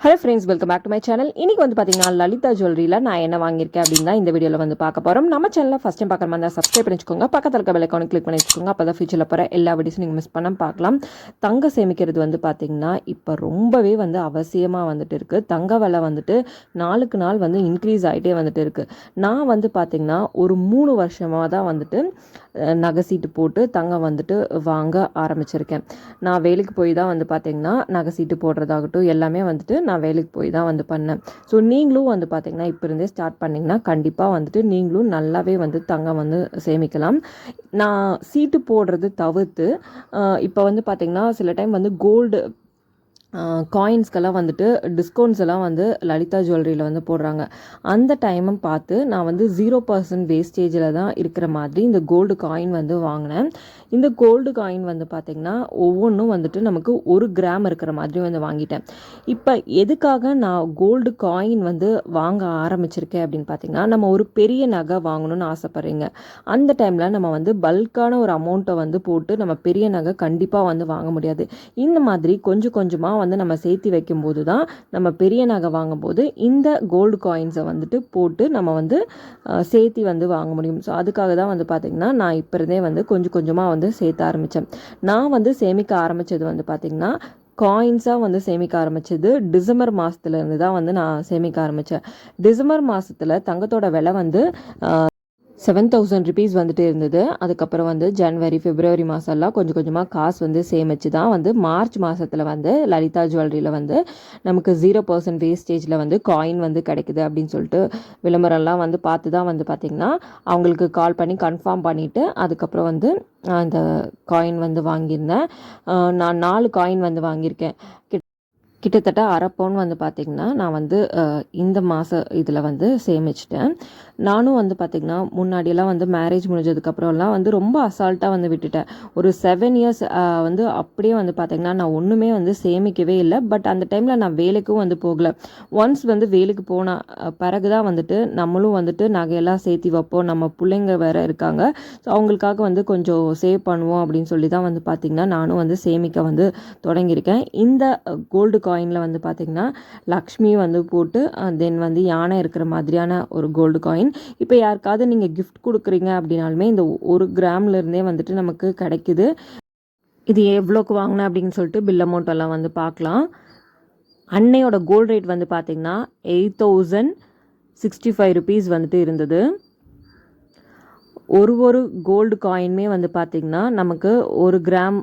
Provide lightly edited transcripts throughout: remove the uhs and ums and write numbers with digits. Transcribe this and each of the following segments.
Hello friends, welcome back to my channel. இன்றைக்கி வந்து பார்த்தீங்கன்னா லலிதா ஜுவல்லரியில் நான் என்ன வாங்கியிருக்கேன் அப்படின்னு தான் இந்த வீடியோவில் வந்து பார்க்க போகிறோம். நம்ம சேனலில் ஃபஸ்ட் டைம் பார்க்குற மாதிரி தான் சப்ஸ்கிரைப் பண்ணி வச்சுக்கோங்க. பக்கத்தில் இருக்க பெல் ஐகானை கிளிக் பண்ணி வச்சுக்கோங்க. அப்போ தான் ஃபியூச்சரில் போகிற எல்லா வீடியோஸும் நீங்கள் மிஸ் பண்ண பார்க்கலாம். தங்கம் சேமிக்கிறது வந்து பார்த்திங்கன்னா இப்போ ரொம்பவே வந்து அவசியமாக வந்துட்டு இருக்குது. தங்க விலை வந்துட்டு நாளுக்கு நாள் வந்து இன்க்ரீஸ் ஆகிட்டே வந்துட்டு இருக்குது. நான் வந்து பார்த்திங்கன்னா ஒரு 3 வருஷமாக தான் வந்துட்டு நகை சீட்டு போட்டு தங்கம் வந்துட்டு வாங்க ஆரம்பிச்சிருக்கேன். நான் வேலைக்கு போய் தான் வந்து பார்த்திங்கன்னா நகை சீட்டு போடுறதாகட்டும் எல்லாமே வந்துட்டு நான் வேலைக்கு போய் தான் வந்து பண்ணேன். ஸோ நீங்களும் வந்து பார்த்திங்கன்னா இப்போ இருந்தே ஸ்டார்ட் பண்ணிங்கன்னா கண்டிப்பாக வந்துட்டு நீங்களும் நல்லாவே வந்து தங்கம் வந்து சேமிக்கலாம். நான் சீட்டு போடுறது தவிர்த்து இப்போ வந்து பார்த்திங்கன்னா சில டைம் வந்து கோல்டு காயின்ஸ்க்கெல்லாம் வந்துட்டு டிஸ்கவுண்ட்ஸ் எல்லாம் வந்து லலிதா ஜுவல்லரியில் வந்து போடுறாங்க. அந்த டைமும் பார்த்து நான் வந்து 0% வேஸ்டேஜில் தான் இருக்கிற மாதிரி இந்த கோல்டு காயின் வந்து வாங்கினேன். இந்த கோல்டு காயின் வந்து பார்த்திங்கன்னா ஒவ்வொன்றும் வந்துட்டு நமக்கு 1 கிராம் இருக்கிற மாதிரி வந்து வாங்கிட்டேன். இப்போ எதுக்காக நான் கோல்டு காயின் வந்து வாங்க ஆரம்பிச்சிருக்கேன் அப்படின்னு பார்த்திங்கன்னா, நம்ம ஒரு பெரிய நகை வாங்கணும்னு ஆசைப்பட்றீங்க. அந்த டைமில் நம்ம வந்து பல்கான ஒரு அமௌண்ட்டை வந்து போட்டு நம்ம பெரிய நகை கண்டிப்பாக வந்து வாங்க முடியாது. இந்த மாதிரி கொஞ்சம் கொஞ்சமாக வந்து நம்ம சேர்த்து வைக்கும்போது தான் நம்ம பெரிய நகை வாங்கும்போது இந்த கோல்டு காயின்ஸை வந்துட்டு போட்டு நம்ம வந்து சேர்த்து வந்து வாங்க முடியும். ஸோ அதுக்காக தான் வந்து பார்த்திங்கன்னா நான் இப்போ இருந்தே வந்து கொஞ்சம் கொஞ்சமாக வந்து சேர்த்த ஆரம்பித்தேன். நான் வந்து சேமிக்க ஆரம்பித்தது வந்து பார்த்திங்கன்னா காயின்ஸாக வந்து சேமிக்க ஆரம்பித்தது டிசம்பர் மாதத்துலேருந்து தான் வந்து நான் சேமிக்க ஆரம்பித்தேன். டிசம்பர் மாதத்தில் தங்கத்தோட விலை வந்து 7,000 ருபீஸ் வந்துட்டு இருந்தது. அதுக்கப்புறம் வந்து ஜனவரி பிப்ரவரி மாதம்லாம் கொஞ்சம் கொஞ்சமாக காசு வந்து சேமித்து தான் வந்து மார்ச் மாதத்தில் வந்து லலிதா ஜுவல்லரியில் வந்து நமக்கு 0% வேஸ்டேஜில் வந்து காயின் வந்து கிடைக்குது அப்படின்னு சொல்லிட்டு விளம்பரம்லாம் வந்து பார்த்து தான் வந்து பார்த்திங்கன்னா அவங்களுக்கு கால் பண்ணி கன்ஃபார்ம் பண்ணிவிட்டு அதுக்கப்புறம் வந்து அந்த காயின் வந்து வாங்கியிருந்தேன். நான் 4 காயின் வந்து வாங்கியிருக்கேன். கிட்டத்தட்ட அரை பவுன் வந்து பார்த்திங்கன்னா நான் வந்து இந்த மாதம் இதில் வந்து சேமிச்சிட்டேன். நானும் வந்து பார்த்திங்கன்னா முன்னாடியெல்லாம் வந்து மேரேஜ் முடிஞ்சதுக்கப்புறம்லாம் வந்து ரொம்ப அசால்ட்டாக வந்து விட்டுட்டேன். ஒரு 7 இயர்ஸ் வந்து அப்படியே வந்து பார்த்திங்கன்னா நான் ஒன்றுமே வந்து சேமிக்கவே இல்லை. பட் அந்த டைமில் நான் வேலைக்கும் வந்து போகலை. ஒன்ஸ் வந்து வேலைக்கு போன பிறகு தான் வந்துட்டு நம்மளும் வந்துட்டு நகையெல்லாம் சேர்த்தி வைப்போம், நம்ம பிள்ளைங்க வேறு இருக்காங்க, ஸோ அவங்களுக்காக வந்து கொஞ்சம் சேவ் பண்ணுவோம் அப்படின்னு சொல்லி தான் வந்து பார்த்திங்கன்னா நானும் வந்து சேமிக்க வந்து தொடங்கியிருக்கேன். இந்த கோல்டு காயினில் வந்து பார்த்திங்கன்னா லக்ஷ்மி வந்து போட்டு தென் வந்து யானை இருக்கிற மாதிரியான ஒரு கோல்டு காயின். இப்போ யாருக்காவது நீங்கள் கிஃப்ட் கொடுக்குறீங்க அப்படின்னாலுமே இந்த 1 கிராம்லேருந்தே வந்துட்டு நமக்கு கிடைக்குது. இது எவ்வளோக்கு வாங்கினேன் அப்படின்னு சொல்லிட்டு பில் அமௌண்ட் எல்லாம் வந்து பார்க்கலாம். அன்னையோட கோல்டு ரேட் வந்து பார்த்திங்கன்னா 8,065 ருபீஸ் வந்துட்டு இருந்தது. ஒரு கோல்டு காயின்மே வந்து பார்த்திங்கன்னா நமக்கு 1 கிராம்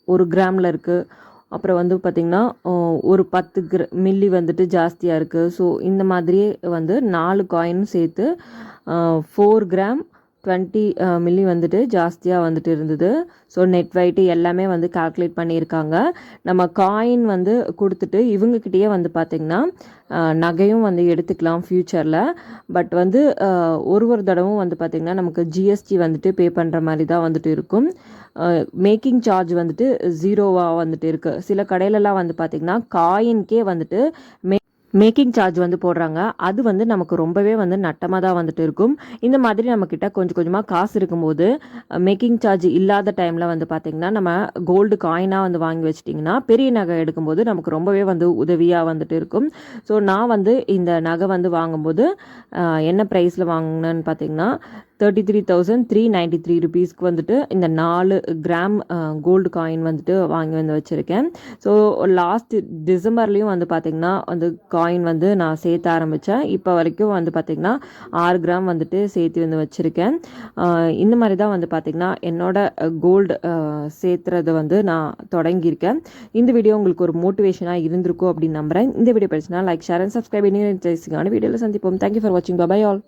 1 கிராமில் இருக்குது. அப்புறம் வந்து பார்த்திங்கன்னா ஒரு 10 மில்லி வந்துட்டு ஜாஸ்தியாக இருக்குது. ஸோ இந்த மாதிரியே வந்து 4 காயினும் சேர்த்து 4 கிராம் 20 மில்லி வந்துட்டு ஜாஸ்தியாக வந்துட்டு இருந்தது. ஸோ நெட் வெயிட்டு எல்லாமே வந்து கால்குலேட் பண்ணியிருக்காங்க. நம்ம காயின் வந்து கொடுத்துட்டு இவங்கக்கிட்டேயே வந்து பார்த்திங்கன்னா நகையும் வந்து எடுத்துக்கலாம் ஃப்யூச்சரில். பட் வந்து ஒரு தடவும் வந்து பார்த்திங்கன்னா நமக்கு ஜிஎஸ்டி வந்துட்டு பே பண்ணுற மாதிரி தான் வந்துட்டு இருக்கும். மேக்கிங் சார்ஜ் வந்துட்டு 0வாக வந்துட்டு இருக்குது. சில கடையிலலாம் வந்து பார்த்திங்கன்னா காயின்கே வந்துட்டு மேக்கிங் சார்ஜ் வந்து போடுறாங்க. அது வந்து நமக்கு ரொம்பவே வந்து நட்டமாக தான் வந்துட்டு இருக்கும். இந்த மாதிரி நம்மக்கிட்ட கொஞ்சம் கொஞ்சமாக காசு இருக்கும்போது மேக்கிங் சார்ஜ் இல்லாத டைமில் வந்து பார்த்திங்கன்னா நம்ம கோல்டு காயினாக வந்து வாங்கி வச்சிட்டிங்கன்னா பெரிய நகை எடுக்கும்போது நமக்கு ரொம்பவே வந்து உதவியாக வந்துட்டு இருக்கும். ஸோ நான் வந்து இந்த நகை வந்து வாங்கும்போது என்ன ப்ரைஸில் வாங்கினேன்னு பார்த்திங்கன்னா 33,393 ருபீஸ்க்கு வந்துட்டு இந்த 4 கிராம் கோல்டு காயின் வந்துட்டு வாங்கி வந்து வச்சுருக்கேன். ஸோ லாஸ்ட் டிசம்பர்லேயும் வந்து பார்த்திங்கன்னா வந்து காயின் வந்து நான் சேர்த்த ஆரம்பித்தேன். இப்போ வரைக்கும் வந்து பார்த்திங்கன்னா 6 கிராம் வந்துட்டு சேர்த்து வந்து வச்சுருக்கேன். இந்த மாதிரி தான் வந்து பார்த்திங்கன்னா என்னோட கோல்டு சேர்த்துறது வந்து நான் தொடங்கியிருக்கேன். இந்த வீடியோ உங்களுக்கு ஒரு மோட்டிவேஷனாக இருந்திருக்கும் அப்படின்னு நம்புகிறேன். இந்த வீடியோ பிடிச்சினா லைக், ஷேர் அண்ட் சப்ஸ்கிரைப் பண்ணி இன்ட்ரெஸ்டிங்கான வீடியோவில் சந்திப்போம். தேங்க்யூ ஃபார் வாட்சிங். Bye all.